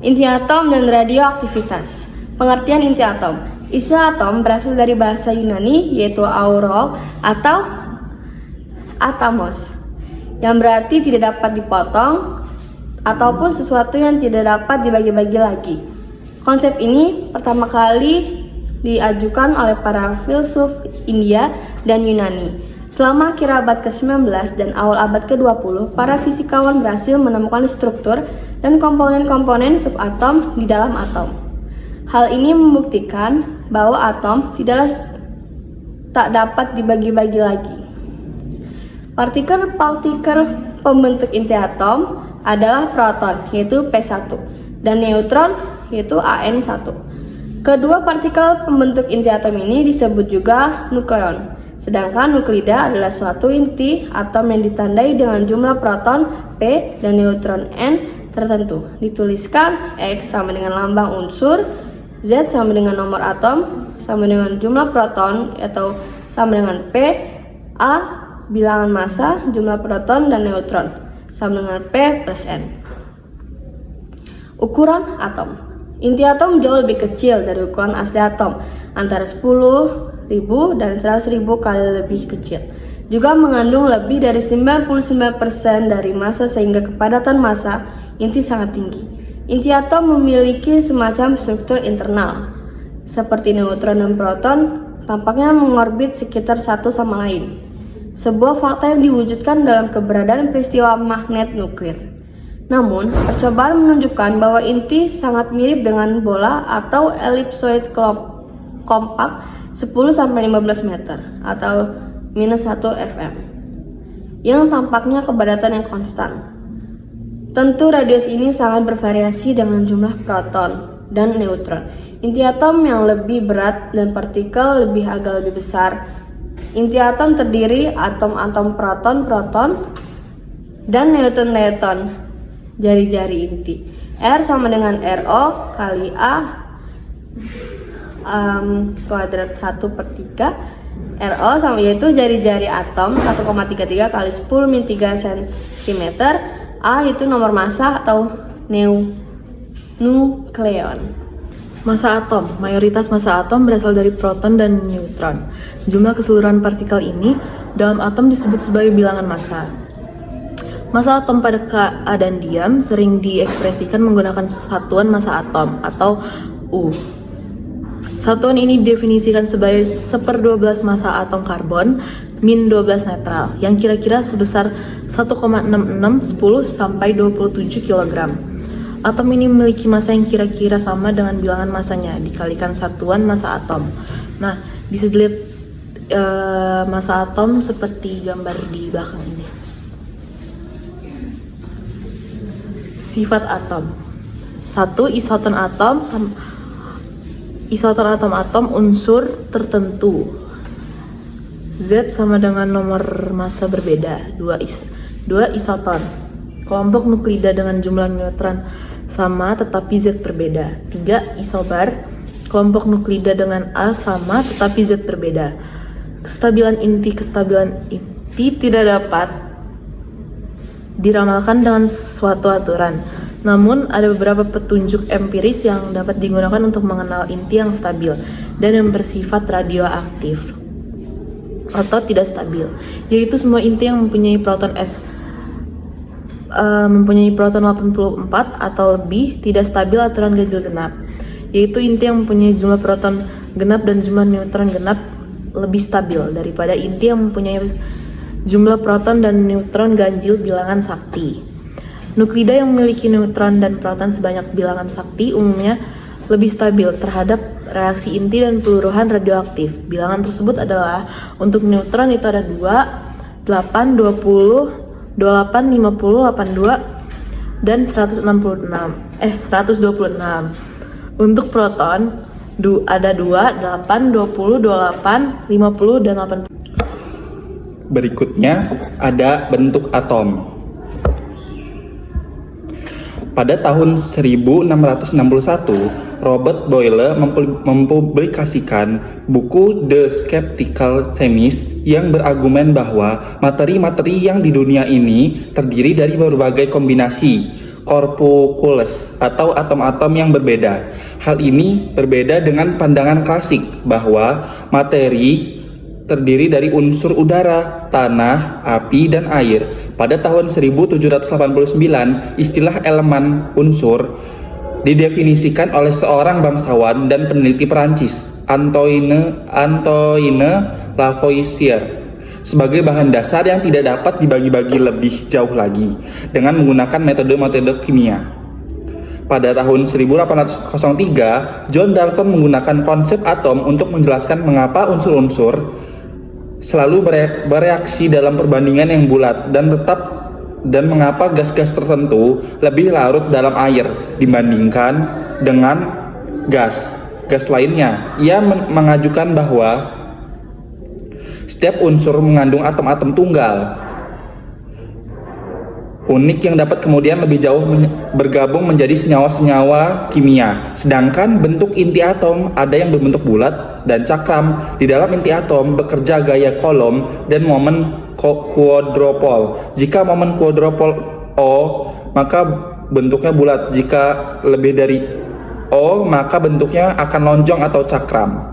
Inti atom dan radioaktivitas. Pengertian inti atom. Istilah atom berasal dari bahasa Yunani yaitu aurol atau atamos, yang berarti tidak dapat dipotong ataupun sesuatu yang tidak dapat dibagi-bagi lagi. Konsep ini pertama kali diajukan oleh para filsuf India dan Yunani. Selama akhir abad ke-19 dan awal abad ke-20, para fisikawan berhasil menemukan struktur dan komponen-komponen subatom di dalam atom. Hal ini membuktikan bahwa atom tak dapat dibagi-bagi lagi. Partikel-partikel pembentuk inti atom adalah proton, yaitu P1, dan neutron, yaitu AN1. Kedua partikel pembentuk inti atom ini disebut juga nukleon. Sedangkan nuklida adalah suatu inti atom yang ditandai dengan jumlah proton P dan neutron N tertentu. Dituliskan X sama dengan lambang unsur, Z sama dengan nomor atom, sama dengan jumlah proton atau sama dengan P, A bilangan massa, jumlah proton dan neutron, sama dengan P plus N. Ukuran atom. Inti atom jauh lebih kecil dari ukuran asli atom, antara 10.000 dan 100.000 kali lebih kecil. Juga mengandung lebih dari 99% dari massa sehingga kepadatan massa inti sangat tinggi. Inti atom memiliki semacam struktur internal. Seperti neutron dan proton, tampaknya mengorbit sekitar satu sama lain. Sebuah fakta yang diwujudkan dalam keberadaan peristiwa magnet nuklir. Namun, percobaan menunjukkan bahwa inti sangat mirip dengan bola atau elipsoid kompak 10-15 meter atau -1 fm yang tampaknya kepadatan yang konstan. Tentu radius ini sangat bervariasi dengan jumlah proton dan neutron. Inti atom yang lebih berat dan partikel agak lebih besar. Inti atom terdiri atom-atom proton dan neutron jari-jari inti. R sama dengan RO kali A kuadrat 1/3. RO sama yaitu jari-jari atom 1,33 kali 10⁻³ cm. A itu nomor massa atau nukleon. Massa atom. Mayoritas massa atom berasal dari proton dan neutron. Jumlah keseluruhan partikel ini dalam atom disebut sebagai bilangan massa. Massa atom pada keadaan diam sering diekspresikan menggunakan satuan massa atom atau U. Satuan ini didefinisikan sebagai 1/12 massa atom karbon min 12 netral yang kira-kira sebesar 1,6610 sampai 27 kg. Atom ini memiliki massa yang kira-kira sama dengan bilangan massanya dikalikan satuan massa atom. Nah, bisa dilihat massa atom seperti gambar di belakang ini. Sifat atom. 1. Isoton atom unsur tertentu. Z sama dengan nomor massa berbeda. 2. Isoton. Kelompok nuklida dengan jumlah neutron sama tetapi Z berbeda. 3. Isobar. Kelompok nuklida dengan A sama tetapi Z berbeda. Kestabilan inti tidak dapat diramalkan dengan suatu aturan. Namun, ada beberapa petunjuk empiris yang dapat digunakan untuk mengenal inti yang stabil dan yang bersifat radioaktif atau tidak stabil, yaitu semua inti yang mempunyai proton 84 atau lebih tidak stabil aturan ganjil genap, yaitu inti yang mempunyai jumlah proton genap dan jumlah neutron genap lebih stabil daripada inti yang mempunyai jumlah proton dan neutron ganjil bilangan sakti. Nuklida yang memiliki neutron dan proton sebanyak bilangan sakti umumnya lebih stabil terhadap reaksi inti dan peluruhan radioaktif. Bilangan tersebut adalah untuk neutron itu ada 2, 8, 20, 28, 50, 82, dan 126. Untuk proton ada 2, 8, 20, 28, 50, dan 80. Berikutnya ada bentuk atom. Pada tahun 1661, Robert Boyle mempublikasikan buku The Skeptical Chemist yang berargumen bahwa materi-materi yang di dunia ini terdiri dari berbagai kombinasi. corpusculus atau atom-atom yang berbeda. Hal ini berbeda dengan pandangan klasik bahwa materi terdiri dari unsur udara, tanah, api, dan air. Pada tahun 1789, istilah elemen unsur didefinisikan oleh seorang bangsawan dan peneliti Perancis, Antoine Lavoisier, sebagai bahan dasar yang tidak dapat dibagi-bagi lebih jauh lagi dengan menggunakan metode-metode kimia. Pada tahun 1803, John Dalton menggunakan konsep atom untuk menjelaskan mengapa unsur-unsur selalu bereaksi dalam perbandingan yang bulat dan mengapa gas-gas tertentu lebih larut dalam air dibandingkan dengan gas lainnya. Ia mengajukan bahwa setiap unsur mengandung atom-atom tunggal unik yang dapat kemudian lebih jauh bergabung menjadi senyawa-senyawa kimia. Sedangkan bentuk inti atom ada yang berbentuk bulat dan cakram. Di dalam inti atom bekerja gaya kolom dan momen kuadropol. Jika momen kuadropol O, maka bentuknya bulat. Jika lebih dari O, maka bentuknya akan lonjong atau cakram.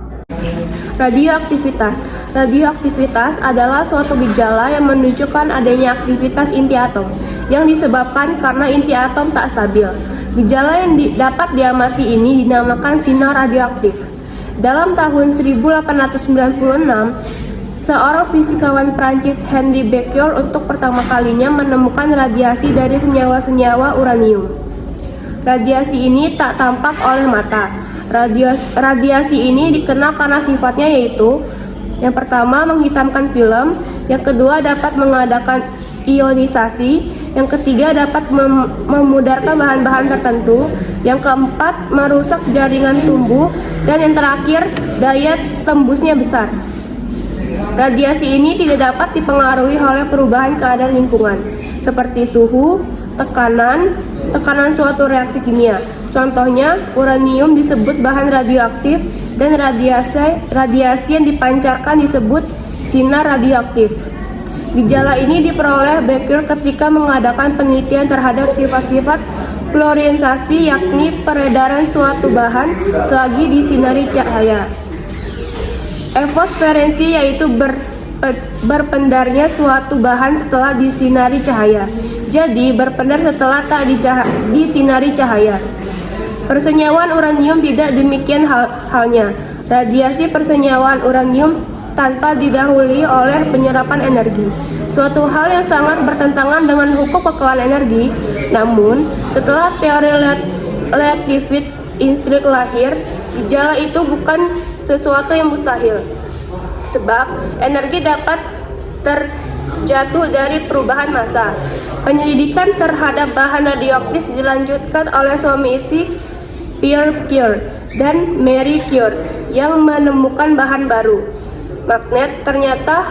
Radioaktivitas. Radioaktivitas adalah suatu gejala yang menunjukkan adanya aktivitas inti atom yang disebabkan karena inti atom tak stabil. Gejala yang dapat diamati ini dinamakan sinar radioaktif. Dalam tahun 1896, seorang fisikawan Prancis Henri Becquerel untuk pertama kalinya menemukan radiasi dari senyawa-senyawa uranium. Radiasi ini tak tampak oleh mata. Radiasi ini dikenal karena sifatnya yaitu yang pertama menghitamkan film, yang kedua dapat mengadakan ionisasi, yang ketiga dapat memudarkan bahan-bahan tertentu, yang keempat merusak jaringan tumbuh, dan yang terakhir daya tembusnya besar. Radiasi ini tidak dapat dipengaruhi oleh perubahan keadaan lingkungan seperti suhu, tekanan suatu reaksi kimia. Contohnya, uranium disebut bahan radioaktif dan radiasi yang dipancarkan disebut sinar radioaktif. Gejala ini diperoleh Becquerel ketika mengadakan penelitian terhadap sifat-sifat fluorescensi, yakni peredaran suatu bahan selagi disinari cahaya. Efosferensi yaitu berpendarnya suatu bahan setelah disinari cahaya. Jadi berpendar setelah tak disinari cahaya. Persenyawaan uranium tidak demikian halnya. Radiasi persenyawaan uranium tanpa didahului oleh penyerapan energi, suatu hal yang sangat bertentangan dengan hukum kekalahan energi. Namun, setelah teori Lefibvit Einstein lahir, gejala itu bukan sesuatu yang mustahil, sebab energi dapat terjatuh dari perubahan massa. Penyelidikan terhadap bahan radioaktif dilanjutkan oleh suami istri Pierre Curie dan Marie Curie yang menemukan bahan baru, magnet. Ternyata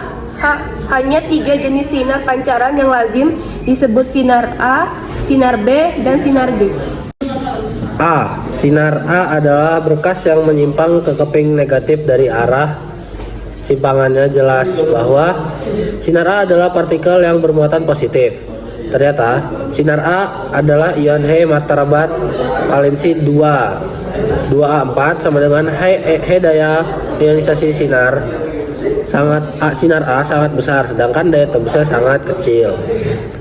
hanya 3 jenis sinar pancaran yang lazim disebut sinar A, sinar B, dan sinar G. A. Sinar A adalah berkas yang menyimpang ke keping negatif dari arah simpangannya. Jelas bahwa sinar A adalah partikel yang bermuatan positif. Ternyata sinar A adalah ion He martabat valensi 2A4 sama dengan He daya ionisasi sinar A sangat besar, sedangkan daya tembusnya sangat kecil.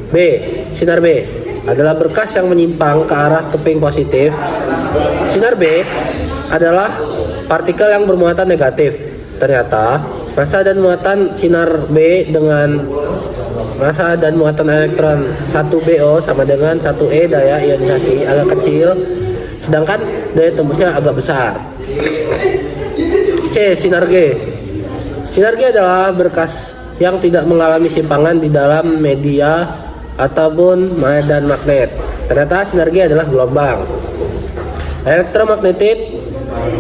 B. Sinar B adalah berkas yang menyimpang ke arah keping positif. Sinar B adalah partikel yang bermuatan negatif. Ternyata massa dan muatan sinar B dengan massa dan muatan elektron 1BO sama dengan 1E daya ionisasi agak kecil, sedangkan daya tembusnya agak besar. C. Sinar G. Sinar G adalah berkas yang tidak mengalami simpangan di dalam media ataupun medan magnet. Ternyata sinar G adalah gelombang elektromagnetik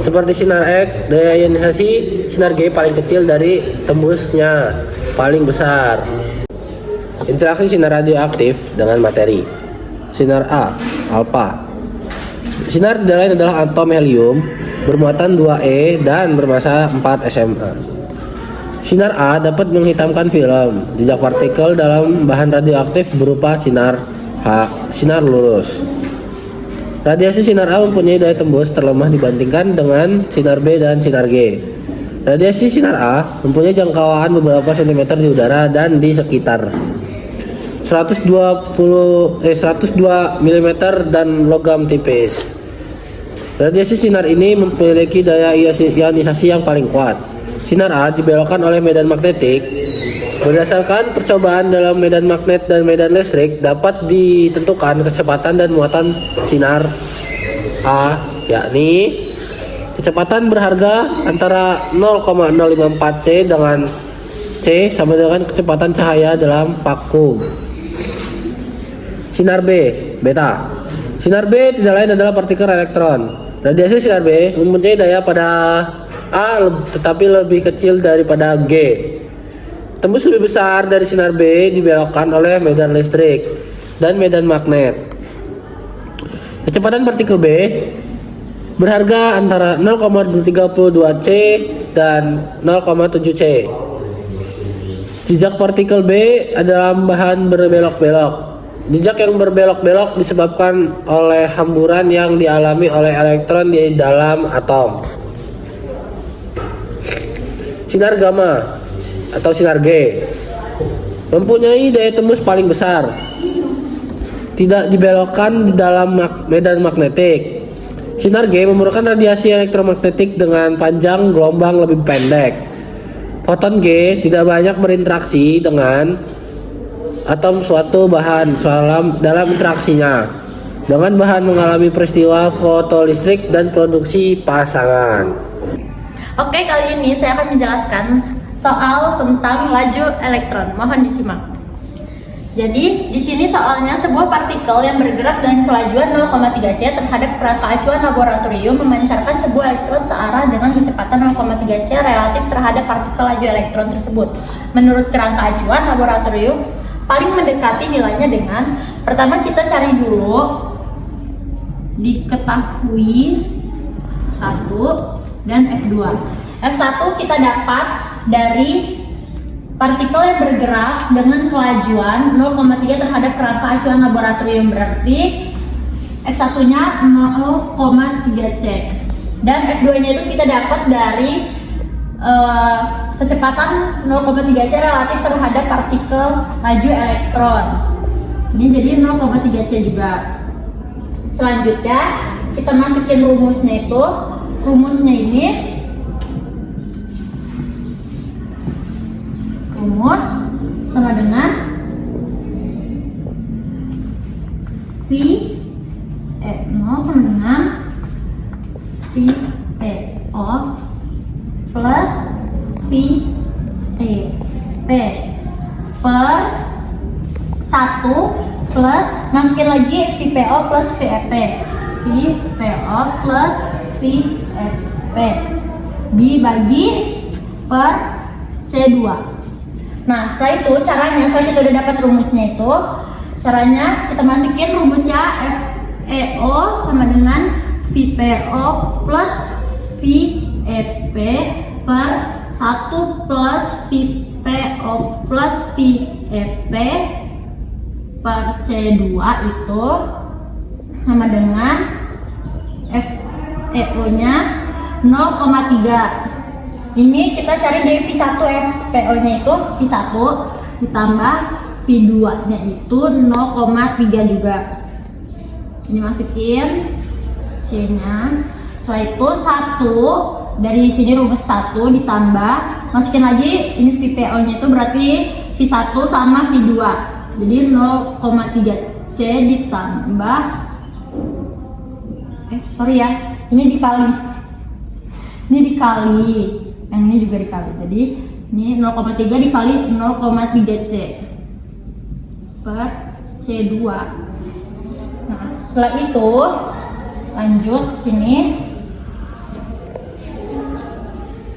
seperti sinar X. Daya ionisasi sinar G paling kecil dari tembusnya paling besar. Interaksi sinar radioaktif dengan materi. Sinar A, alfa. Sinar tidak lain adalah atom helium bermuatan 2E dan bermassa 4 SMA. Sinar A dapat menghitamkan film. Jejak partikel dalam bahan radioaktif berupa sinar H. Sinar lurus. Radiasi sinar A mempunyai daya tembus terlemah dibandingkan dengan sinar B dan sinar G. Radiasi sinar A mempunyai jangkauan beberapa sentimeter di udara dan di sekitar 102 mm dan logam tipis. Radiasi sinar ini memiliki daya ionisasi yang paling kuat. Sinar A dibelokkan oleh medan magnetik. Berdasarkan percobaan dalam medan magnet dan medan listrik, dapat ditentukan kecepatan dan muatan sinar A, yakni kecepatan berharga antara 0,054 C dengan C sama dengan kecepatan cahaya dalam vakum. Sinar B, beta. Sinar B tidak lain adalah partikel elektron. Radiasi sinar B mempunyai daya pada A tetapi lebih kecil daripada G. Tembus lebih besar dari sinar B dibelokkan oleh medan listrik dan medan magnet. Kecepatan partikel B berharga antara 0,32 C dan 0,7 C. Jejak partikel B adalah bahan berbelok-belok. Jejak yang berbelok-belok disebabkan oleh hamburan yang dialami oleh elektron di dalam atom. Sinar gamma atau sinar G mempunyai daya tembus paling besar, tidak dibelokkan di dalam medan magnetik. Sinar G memerlukan radiasi elektromagnetik dengan panjang gelombang lebih pendek. Foton G tidak banyak berinteraksi dengan atom suatu bahan dalam interaksinya dengan bahan mengalami peristiwa fotolistrik dan produksi pasangan. Oke, kali ini saya akan menjelaskan soal tentang laju elektron. Mohon disimak. Jadi, di sini soalnya sebuah partikel yang bergerak dengan kelajuan 0,3 C terhadap kerangka acuan laboratorium memancarkan sebuah elektron searah dengan kecepatan 0,3 C relatif terhadap partikel laju elektron tersebut. Menurut kerangka acuan laboratorium, paling mendekati nilainya dengan pertama kita cari dulu diketahui 1 dan F2. F1 kita dapat dari partikel yang bergerak dengan kelajuan 0,3 terhadap kerangka acuan laboratorium, berarti F1 nya 0,3 C, dan F2 nya itu kita dapat dari kecepatan 0,3 C relatif terhadap partikel laju elektron. Ini jadi 0,3 C juga. Selanjutnya kita masukin rumusnya itu. Rumusnya ini rumus sama dengan V0 sama dengan VPO plus VEP per 1 plus masukin lagi VPO plus VEP, VPO plus VEP dibagi per C2. Nah, setelah itu caranya, setelah kita udah dapat rumusnya itu, caranya kita masukin rumusnya FeO sama dengan VPO plus VEP per 1 plus VPO plus VEP per C2 itu sama dengan FeO nya 0,3. Ini kita cari dari V1, FPO nya itu V1 ditambah V2 nya itu 0,3 juga. Ini masukin C nya. Setelah itu 1 dari sini rumus 1 ditambah, masukin lagi ini VPO nya itu berarti V1 sama V2. Jadi 0,3 C ditambah ini dikali. Ini dikali. Yang ini juga dikali. Jadi ini 0,3 dikali 0,3 C per C2. Nah, setelah itu lanjut sini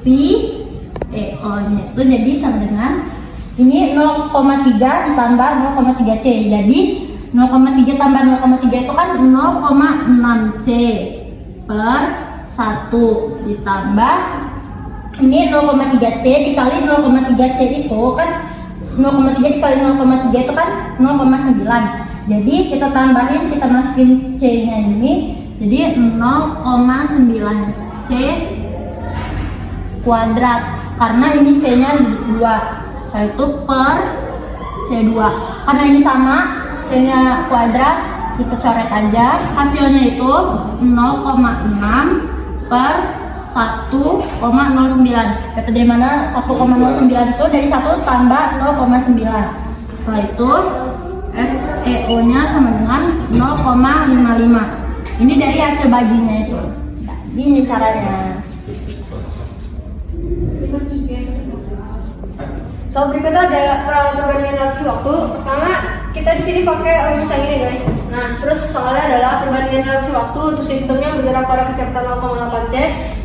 VEO nya itu jadi sama dengan ini 0,3 ditambah 0,3 C. Jadi 0,3 tambah 0,3 itu kan 0,6 C per 1 ditambah ini 0,3 C dikali 0,3 C itu kan 0,3 dikali 0,3 itu kan 0,9. Jadi kita tambahin, kita masukin C-nya ini, jadi 0,9 C kuadrat. Karena ini C-nya 2, yaitu per C2. Karena ini sama, C-nya kuadrat, kita coret aja. Hasilnya itu 0,6 per 1,09. Dapat dari mana 1,09 itu? Dari 1 tambah 0,9. Setelah itu FeO-nya sama dengan 0,55. Ini dari hasil baginya itu. Nah, ini caranya. Soal berikutnya ada perbandingan relasi waktu. Pertama, kita di sini pakai rumus yang ini guys. Nah, terus soalnya adalah perbandingan relasi waktu untuk sistem yang bergerak pada kecepatan 0,8 C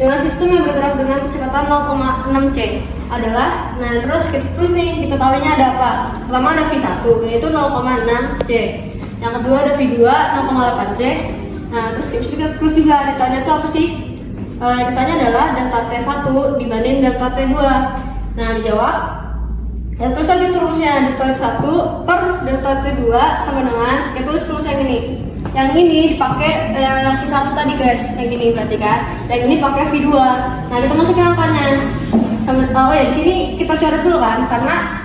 dengan sistem yang bergerak dengan kecepatan 0,6 C adalah. Nah, terus kita tulis nih, diketahuinya ada apa? Pertama ada V1 yaitu 0,6 C. Yang kedua ada V2 0,8 C. Nah, terus kita tulis juga ditanya tuh apa sih? Ditanya adalah delta T1 dibanding delta T2. Nah, dijawab. Ya, terus lagi rumusnya delta T1 per delta T2 sama dengan, kita tulis rumus yang ini. Yang ini dipakai yang V1 tadi guys, yang ini berarti kan. Yang ini pakai V2. Nah, kita masukin angkanya. Oh ya, di sini kita coret dulu kan, karena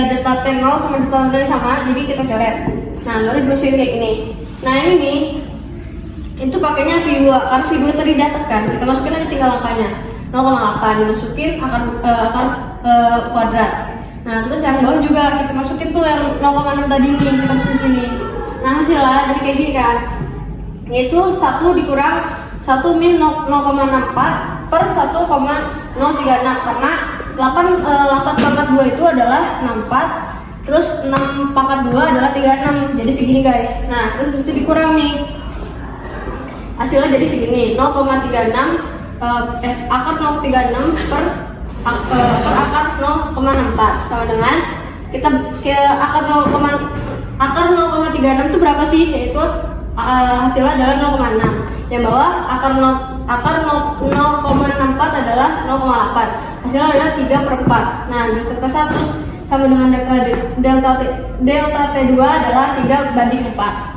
delta T0 sama delta T sama, jadi kita coret. Nah, baru ditulisin kayak gini. Nah, yang ini itu pakainya V2, karena V2 tadi di atas kan. Kita masukin aja tinggal angkanya. 0,8 dimasukin akar kuadrat. Nah, terus yang bawah juga kita masukin tuh yang 0,6 tadi nih, kita masukin sini. Nah, hasilnya jadi kayak gini kan. Yaitu 1 dikurang 1 min 0,64 per 1,036 karena 8 pangkat 2 itu adalah 64, terus 6 pangkat 2 adalah 36. Jadi segini guys. Nah, terus itu dikurang nih. Hasilnya jadi segini, 0,36 akar 0,36 per akar 0,64 sama dengan kita ke akar 0,36 itu berapa sih? Yaitu hasilnya adalah 0,6. Yang bawah akar 0,64 adalah 0,8. Hasilnya adalah 3/4. Nah, delta T1 sama dengan delta T2 adalah 3/4.